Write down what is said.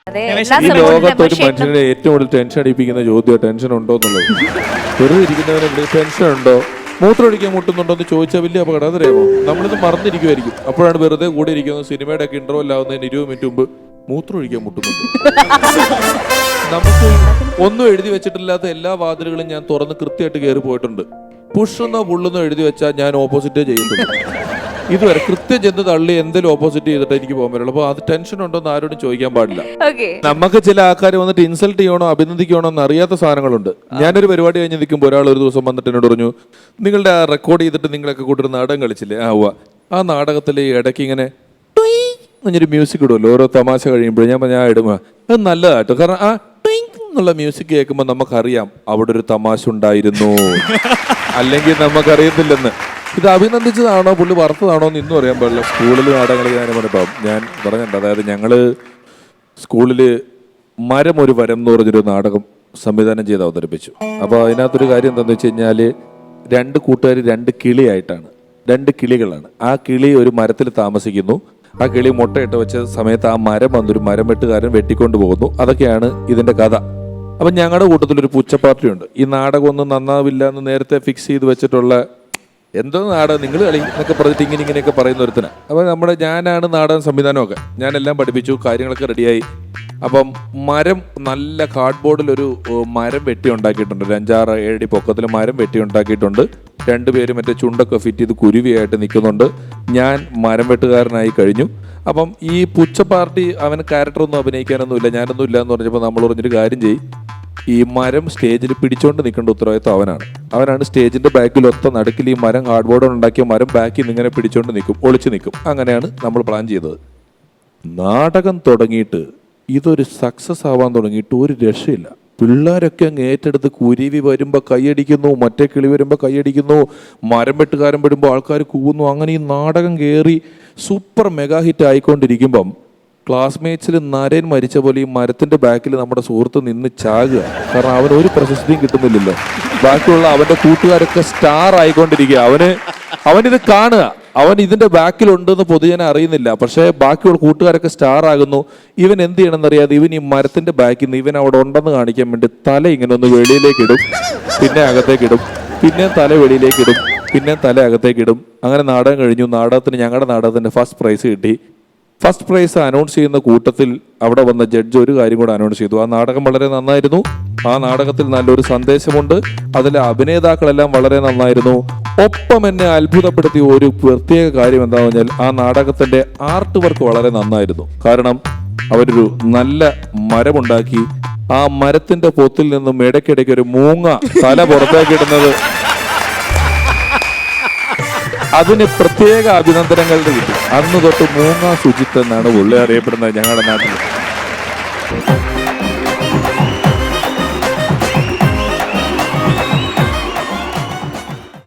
ഈ ലോകത്തൊരു മനുഷ്യനെ ഏറ്റവും കൂടുതൽ ടെൻഷൻ അടിപ്പിക്കുന്ന ചോദ്യം ടെൻഷൻ ഉണ്ടോ എന്നുള്ളത്. വെറുതെ ഇരിക്കുന്നവരെ ടെൻഷൻ ഉണ്ടോ, മൂത്രം ഒഴിക്കാൻ മുട്ടുന്നുണ്ടോ എന്ന് ചോദിച്ചാൽ വലിയ അപകടം. അതറിയാമോ? നമ്മളിത് മറന്നിരിക്കുമായിരിക്കും. അപ്പോഴാണ് വെറുതെ കൂടെ ഇരിക്കുന്നത്. സിനിമയുടെ ഒക്കെ ഇന്റർവെൽ ആവുന്നതിന് 20 മിനിറ്റ് മുമ്പ് മൂത്രം ഒഴിക്കാൻ മുട്ടുന്നുണ്ട്. നമുക്ക് ഒന്നും എഴുതി വെച്ചിട്ടില്ലാത്ത എല്ലാ വാതിലുകളും ഞാൻ തുറന്ന് കൃത്യമായിട്ട് കയറി പോയിട്ടുണ്ട്. പുഷെന്നോ പുള്ളെന്നോ എഴുതി വെച്ചാൽ ഞാൻ ഓപ്പോസിറ്റേ ചെയ്യുന്നുണ്ട്. ഇതുവരെ കൃത്യം ചെന്ന് തള്ളി എന്തെങ്കിലും ഓപ്പോസിറ്റ് ചെയ്തിട്ട് എനിക്ക് പോകാൻ പറ്റുള്ളൂ. അപ്പൊ അത് ടെൻഷൻ ഉണ്ടോ എന്ന് ആരോടും ചോദിക്കാൻ പാടില്ല. നമുക്ക് ചില ആൾക്കാർ വന്നിട്ട് ഇൻസൾട്ട് ചെയ്യണോ അഭിനന്ദിക്കണോ എന്ന് അറിയാത്ത സാധനങ്ങളുണ്ട്. ഞാനൊരു പരിപാടി കഴിഞ്ഞ് നിൽക്കുമ്പോൾ ഒരാൾ ഒരു ദിവസം വന്നിട്ട് എന്നോട് പറഞ്ഞു, നിങ്ങളുടെ ആ റെക്കോർഡ് ചെയ്തിട്ട് നിങ്ങളൊക്കെ കൂട്ടൊരു നാടകം കളിച്ചില്ലേ, ആ നാടകത്തിൽ ഇടയ്ക്ക് ഇങ്ങനെ ഒരു മ്യൂസിക് ഇടുമല്ലോ ഓരോ തമാശ കഴിയുമ്പോൾ. ഞാൻ ഇടുക അത് നല്ലതാട്ടോ, കാരണം ആ എന്നുള്ള മ്യൂസിക് കേൾക്കുമ്പോൾ നമുക്കറിയാം അവിടെ ഒരു തമാശ ഉണ്ടായിരുന്നു, അല്ലെങ്കിൽ നമുക്കറിയത്തില്ലെന്ന്. ഇത് അഭിനന്ദിച്ചതാണോ പുള്ളി വറുത്തതാണോ എന്ന് ഇന്നും അറിയാൻ പാടില്ല. സ്കൂളിൽ നാടകങ്ങൾ ഞാൻ പറഞ്ഞിട്ടുണ്ട്. അതായത് ഞങ്ങള് സ്കൂളില് മരം ഒരു വരം എന്ന് പറഞ്ഞൊരു നാടകം സംവിധാനം ചെയ്ത് അവതരിപ്പിച്ചു. അപ്പോൾ അതിനകത്തൊരു കാര്യം എന്താണെന്ന് വെച്ച് കഴിഞ്ഞാല് 2 കൂട്ടുകാർ 2 കിളിയായിട്ടാണ്, 2 കിളികളാണ്. ആ കിളി ഒരു മരത്തിൽ താമസിക്കുന്നു. ആ കിളി മുട്ടയിട്ട് വെച്ച സമയത്ത് ആ മരം വന്നൊരു മരം വെട്ടുകാരൻ വെട്ടിക്കൊണ്ട് പോകുന്നു. അതൊക്കെയാണ് ഇതിന്റെ കഥ. അപ്പം ഞങ്ങളുടെ കൂട്ടത്തിലൊരു പുച്ഛപ്പാർട്ടിയുണ്ട്. ഈ നാടകം ഒന്നും നന്നാവില്ല എന്ന് നേരത്തെ ഫിക്സ് ചെയ്ത് വെച്ചിട്ടുള്ള എന്തോ നാടകം നിങ്ങൾ കളി എന്നൊക്കെ പറഞ്ഞിട്ട് ഇങ്ങനെയൊക്കെ പറയുന്ന ഒരുത്തന. അപ്പോൾ ഞാനാണ് നാടകം സംവിധാനമൊക്കെ, ഞാനെല്ലാം പഠിപ്പിച്ചു, കാര്യങ്ങളൊക്കെ റെഡിയായി. അപ്പം മരം നല്ല കാർഡ്ബോർഡിൽ ഒരു മരം വെട്ടി ഉണ്ടാക്കിയിട്ടുണ്ട്. ഒരു 5-6 അടി പൊക്കത്തിൽ മരം വെട്ടി ഉണ്ടാക്കിയിട്ടുണ്ട്. 2 പേര് മറ്റേ ചുണ്ടൊക്കെ ഫിറ്റ് ചെയ്ത് കുരുവിയായിട്ട് നിൽക്കുന്നുണ്ട്. ഞാൻ മരം വെട്ടുകാരനായി കഴിഞ്ഞു. അപ്പം ഈ പുച്ഛ പാർട്ടി അവന് ക്യാരക്ടറൊന്നും അഭിനയിക്കാനൊന്നുമില്ല, ഞാനൊന്നും ഇല്ല എന്ന് പറഞ്ഞപ്പോൾ നമ്മൾ പറഞ്ഞൊരു കാര്യം ചെയ്യും, ഈ മരം സ്റ്റേജിൽ പിടിച്ചോണ്ട് നിൽക്കേണ്ട ഉത്തരവാദിത്വം അവനാണ് സ്റ്റേജിന്റെ ബാക്കിൽ ഒത്ത നടുക്കിൽ ഈ മരം കാർഡ്ബോർഡ് ഉണ്ടാക്കിയ മരം ബാക്കിൽ നിന്ന് ഇങ്ങനെ പിടിച്ചോണ്ട് നിൽക്കും, ഒളിച്ചു നിൽക്കും. അങ്ങനെയാണ് നമ്മൾ പ്ലാൻ ചെയ്തത്. നാടകം തുടങ്ങിയിട്ട് ഇതൊരു സക്സസ് ആവാൻ തുടങ്ങിയിട്ട് ഒരു രക്ഷയില്ല. പിള്ളേരൊക്കെ അങ്ങ് ഏറ്റെടുത്ത് കുരുവി വരുമ്പോൾ കൈയടിക്കുന്നു, മറ്റേ കിളി വരുമ്പോൾ കൈയടിക്കുന്നു, മരം വെട്ടുകാരൻ വരുമ്പോൾ ആൾക്കാർ കൂവുന്നു. അങ്ങനെ ഈ നാടകം കയറി സൂപ്പർ മെഗാ ഹിറ്റ് ആയിക്കൊണ്ടിരിക്കുമ്പം ക്ലാസ്മേറ്റ്സിൽ നരൻ മരിച്ച പോലെ ഈ മരത്തിന്റെ ബാക്കിൽ നമ്മുടെ സുഹൃത്ത് നിന്ന് ചാകുക. കാരണം അവന് ഒരു പ്രശസ്തിയും കിട്ടുന്നില്ലല്ലോ. ബാക്കിയുള്ള അവന്റെ കൂട്ടുകാരൊക്കെ സ്റ്റാർ ആയിക്കൊണ്ടിരിക്കുക. അവനിത് കാണുക, അവൻ ഇതിന്റെ ബാക്കിലുണ്ടെന്ന് പൊതുജനം അറിയുന്നില്ല. പക്ഷേ ബാക്കിയുള്ള കൂട്ടുകാരൊക്കെ സ്റ്റാർ ആകുന്നു. ഇവൻ എന്ത് ചെയ്യണമെന്നറിയാതെ ഇവൻ ഈ മരത്തിന്റെ ബാക്കിൽ നിന്ന് ഇവൻ അവിടെ ഉണ്ടെന്ന് കാണിക്കാൻ വേണ്ടി തല ഇങ്ങനെ ഒന്ന് വെളിയിലേക്ക് ഇടും, പിന്നെ അകത്തേക്ക് ഇടും, പിന്നെ തല വെളിയിലേക്ക് ഇടും, പിന്നെ തല അകത്തേക്ക് ഇടും. അങ്ങനെ നാടകം കഴിഞ്ഞു. ഞങ്ങളുടെ നാടകത്തിന്റെ ഫസ്റ്റ് പ്രൈസ് കിട്ടി. ഫസ്റ്റ് പ്രൈസ് അനൗൺസ് ചെയ്യുന്ന കൂട്ടത്തിൽ അവിടെ വന്ന ജഡ്ജ് ഒരു കാര്യം കൂടെ അനൗൺസ് ചെയ്തു. ആ നാടകം വളരെ നന്നായിരുന്നു, ആ നാടകത്തിൽ നല്ലൊരു സന്ദേശമുണ്ട്, അതിലെ അഭിനേതാക്കളെല്ലാം വളരെ നന്നായിരുന്നു. ഒപ്പം എന്നെ അത്ഭുതപ്പെടുത്തിയ ഒരു പ്രത്യേക കാര്യം എന്താണെന്ന് പറഞ്ഞാൽ ആ നാടകത്തിന്റെ ആർട്ട് വർക്ക് വളരെ നന്നായിരുന്നു. കാരണം അവരൊരു നല്ല മരമുണ്ടാക്കി, ആ മരത്തിന്റെ പൊത്തിൽ നിന്നും ഇടയ്ക്കിടയ്ക്ക് ഒരു മൂങ്ങ തല പുറത്തേക്കിടുന്നത്, അതിന് പ്രത്യേക അഭിനന്ദനങ്ങൾ കിട്ടി. അന്ന് തൊട്ട് മൂങ്ങ സുജിത്ത് എന്നാണ് പുള്ളി അറിയപ്പെടുന്നത് ഞങ്ങളുടെ നാട്ടിൽ.